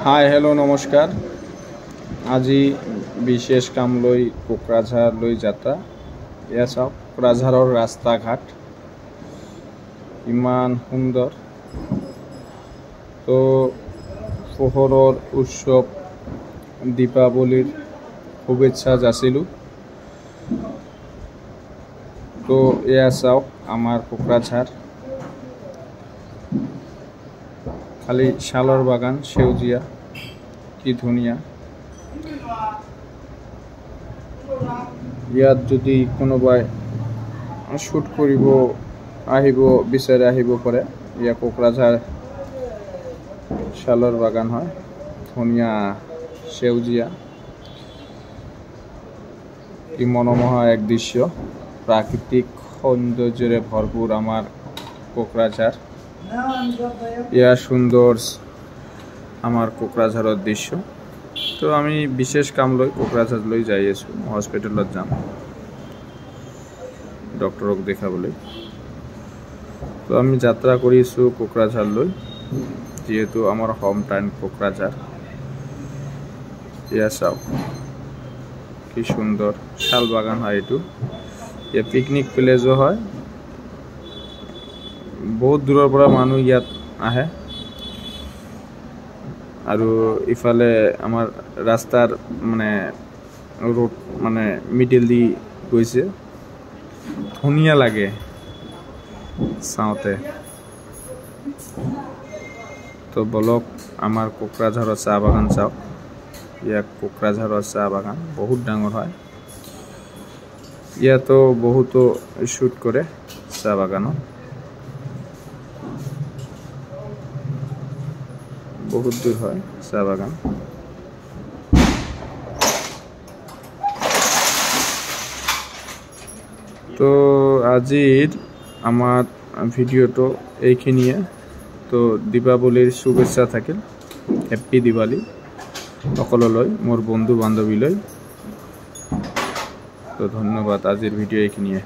Hi hello' নমস্কাৰ। আজি বিশেষ কাম লৈ কোকৰাঝাৰলৈ যাত্ৰা। এয়া চাওক কোকৰাঝাৰৰ ৰাস্তা ঘাট ইমান সুন্দৰ। তো পোহৰৰ উৎসৱ দীপাৱলীৰ শুভেচ্ছা যাচিলোঁ। তো এয়া চাওক আমাৰ কোকৰাঝাৰ, খালি শালৰ বাগান সেউজীয়া, কি ধুনীয়া। ইয়াত যদি কোনোবাই শ্বুট কৰিব আহিব বিচাৰে আহিব পাৰে। ইয়া কোকৰাঝাৰ শালৰ বাগান হয়, ধুনীয়া সেউজীয়া, কি মনোমোহা এক দৃশ্য, প্ৰাকৃতিক সৌন্দৰ্যৰে ভৰপূৰ আমাৰ কোকৰাঝাৰ। ইয়া সুন্দর আমার কোকরাঝারের দৃশ্য। তো আমি বিশেষ কাম লৈ কোকরাঝারলৈ যাই আছো, হস্পিটেলত যাম ডক্টরক দেখাবলৈ। তো আমি যাত্রা কৰিছো কোকৰাঝাৰলৈ, যেহেতু আমাৰ হোম টাউন কোকৰাঝাৰ। ইয়া চাওক কি সুন্দৰ শাল বাগান হয়, এইটো ইয়া পিকনিক প্লেসও হয়। বহুত দূৰৰ পৰা মানুহ ইয়াত আহে। আৰু ইফালে আমাৰ ৰাস্তাৰ ৰোড মিডিল দি গৈছে, ধুনীয়া লাগে চাওঁতে। তো বলক আমাৰ কোকৰাঝাৰৰ চাহ বাগান চাওক। ইয়াত কোকৰাঝাৰৰ চাহ বাগান বহুত ডাঙৰ হয়। ইয়াতো বহুতো শ্বুট কৰে চাহ বাগানত। বহুত দূৰ হয় চাহ বাগান। তো আজিৰ আমাৰ ভিডিওটো এইখিনিয়ে। তো দীপাৱলীৰ শুভেচ্ছা থাকিল, হেপ্পী দিৱালী সকললৈ, মোৰ বন্ধু বান্ধৱীলৈ। তো ধন্যবাদ, আজিৰ ভিডিও এইখিনিয়ে।